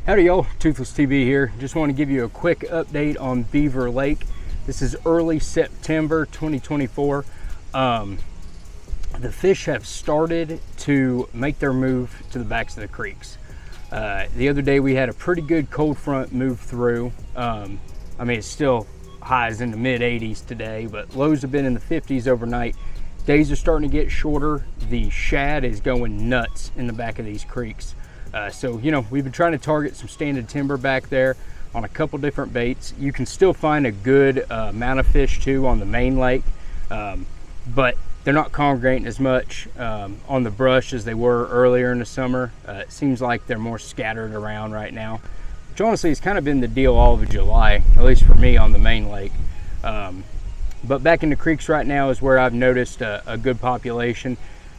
Howdy y'all, Toothless TV here. Just want to give you a quick update on Beaver Lake. This is early September 2024. The fish have started to make their move to the backs of the creeks. The other day we had a pretty good cold front move through. I mean, it's still highs in the mid 80s today, but lows have been in the 50s overnight. Days are starting to get shorter. The shad is going nuts in the back of these creeks. So, you know, we've been trying to target some standing timber back there on a couple different baits. You can still find a good amount of fish too on the main lake, but they're not congregating as much on the brush as they were earlier in the summer. It seems like they're more scattered around right now, which honestly has kind of been the deal all of July, at least for me on the main lake. But back in the creeks right now is where I've noticed a good population.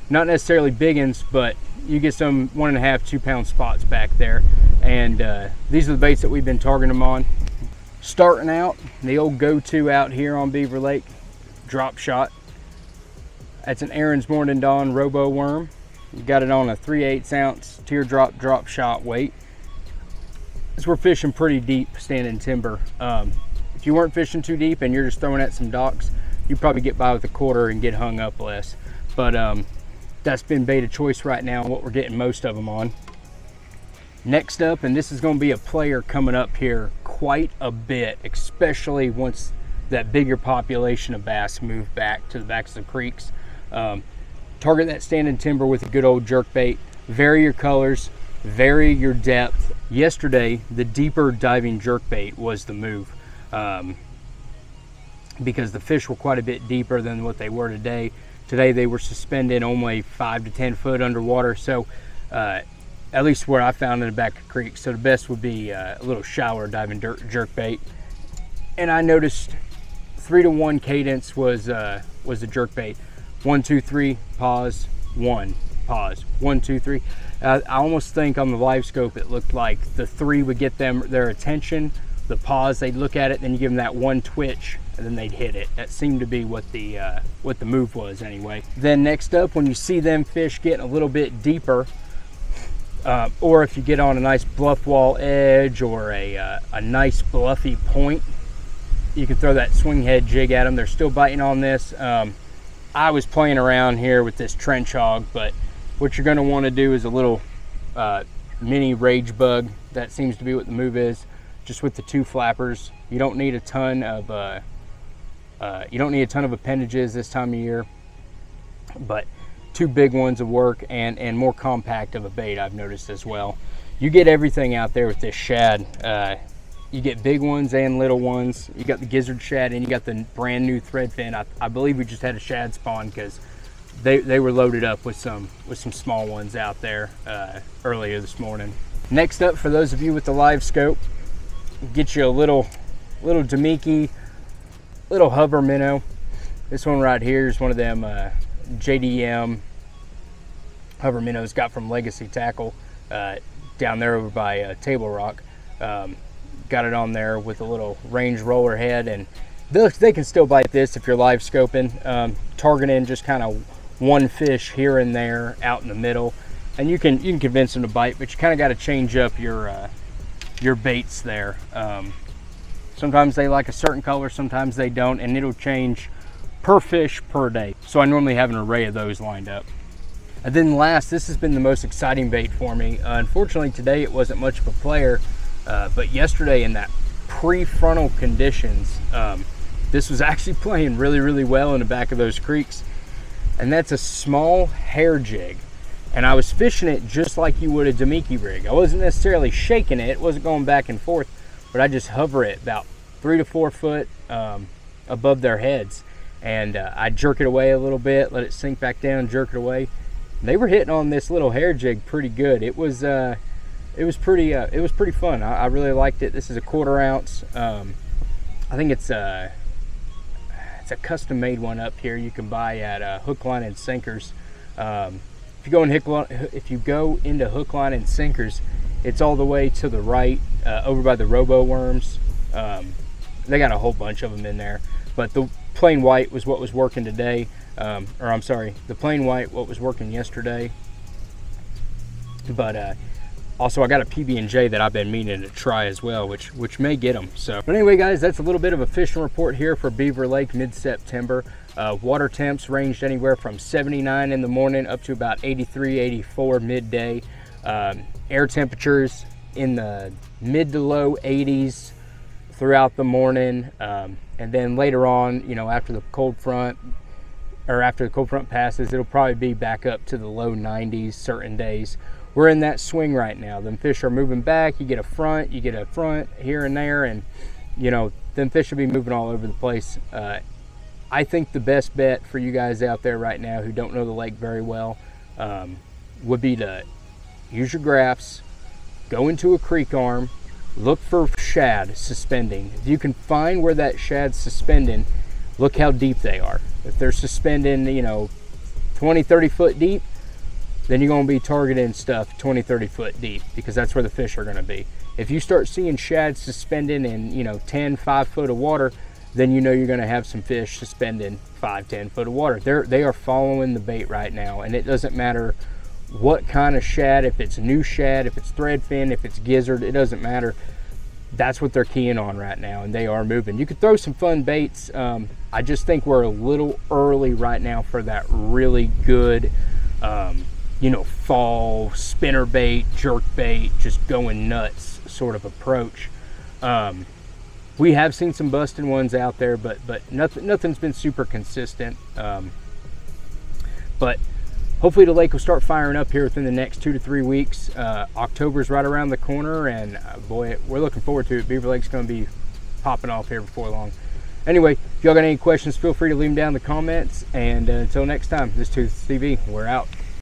Not necessarily big ones, but you get some 1.5 to 2 pound spots back there. And these are the baits that we've been targeting them on. Starting out, the old go-to out here on Beaver Lake, Dropshot. That's an Aaron's Morning Dawn Robo Worm. You got it on a 3/8 ounce teardrop drop shot weight. As we're fishing pretty deep standing timber. If you weren't fishing too deep and you're just throwing at some docks, you probably get by with a quarter and get hung up less. But that's been bait of choice right now, what we're getting most of them on. Next up, and this is going to be a player coming up here quite a bit, especially once that bigger population of bass move back to the backs of the creeks. Target that standing timber with a good old jerkbait. Vary your colors, vary your depth. Yesterday, the deeper diving jerkbait was the move, because the fish were quite a bit deeper than what they were today. Today they were suspended only 5 to 10 foot underwater, so at least where I found in the back of the creek. So the best would be a little shallower diving jerkbait. And I noticed 3 to 1 cadence was the jerkbait. 1, 2, 3, pause, 1, pause, 1, 2, 3. I almost think on the live scope it looked like the 3 would get them their attention. The pause, they'd look at it, then you give them that 1 twitch, and then they'd hit it. That seemed to be what the move was anyway. Then next up, when you see them fish getting a little bit deeper, or if you get on a nice bluff wall edge or a nice bluffy point, you can throw that swing head jig at them. They're still biting on this. I was playing around here with this trench hog, but what you're gonna wanna do is a little mini rage bug. That seems to be what the move is. Just with the 2 flappers. You don't need a ton of appendages this time of year, but 2 big ones of work and more compact of a bait I've noticed as well. You get everything out there with this shad. You get big ones and little ones. You got the gizzard shad and you got the brand new threadfin. I believe we just had a shad spawn because they were loaded up with some small ones out there earlier this morning. Next up, for those of you with the live scope, get you a little Damiki, little hover minnow. This one right here is one of them JDM hover minnows got from Legacy Tackle down there over by Table Rock. Got it on there with a little range roller head, and they can still bite this if you're live scoping, targeting just kind of 1 fish here and there out in the middle, and you can convince them to bite, but you kind of got to change up your baits there. Sometimes they like a certain color, sometimes they don't, and it'll change per fish per day. So I normally have an array of those lined up. And then last, this has been the most exciting bait for me. Unfortunately today it wasn't much of a player, but yesterday in that prefrontal conditions, this was actually playing really well in the back of those creeks. And that's a small hair jig. And I was fishing it just like you would a Damiki rig. I wasn't necessarily shaking it, wasn't going back and forth, but I just hover it about 3 to 4 foot above their heads. And I jerk it away a little bit, let it sink back down, jerk it away. They were hitting on this little hair jig pretty good. It was pretty fun. I really liked it. This is a 1/4 ounce. I think it's a custom made one up here you can buy at Hook, Line and Sinkers. If you go into Hook, Line and Sinkers, it's all the way to the right, over by the Robo Worms. They got a whole bunch of them in there, but the plain white was what was working today. Or I'm sorry, the plain white what was working yesterday. But Also, I got a PB&J that I've been meaning to try as well, which may get them. So, but anyway, guys, that's a little bit of a fishing report here for Beaver Lake mid-September. Water temps ranged anywhere from 79 in the morning up to about 83, 84 midday. Air temperatures in the mid to low 80s throughout the morning, and then later on, you know, after the cold front passes, it'll probably be back up to the low 90s certain days. We're in that swing right now. Them fish are moving back. You get a front here and there, and you know, them fish will be moving all over the place. I think the best bet for you guys out there right now who don't know the lake very well would be to use your graphs, go into a creek arm, look for shad suspending. If you can find where that shad's suspending, look how deep they are. If they're suspending, you know, 20, 30 foot deep, then you're going to be targeting stuff 20, 30 foot deep, because that's where the fish are going to be. If you start seeing shad suspending in, you know, 10, 5 foot of water, then you know you're going to have some fish suspending 5, 10 foot of water. They are following the bait right now, and it doesn't matter what kind of shad, if it's new shad, if it's threadfin, if it's gizzard, it doesn't matter. That's what they're keying on right now, and they are moving. You could throw some fun baits. I just think we're a little early right now for that really good, you know, fall spinner bait, jerk bait, just going nuts sort of approach. We have seen some busting ones out there, but nothing's been super consistent. But hopefully the lake will start firing up here within the next 2 to 3 weeks. October's right around the corner, and boy, we're looking forward to it. Beaver Lake's going to be popping off here before long. Anyway, if y'all got any questions, feel free to leave them down in the comments. And until next time, this is TV. We're out.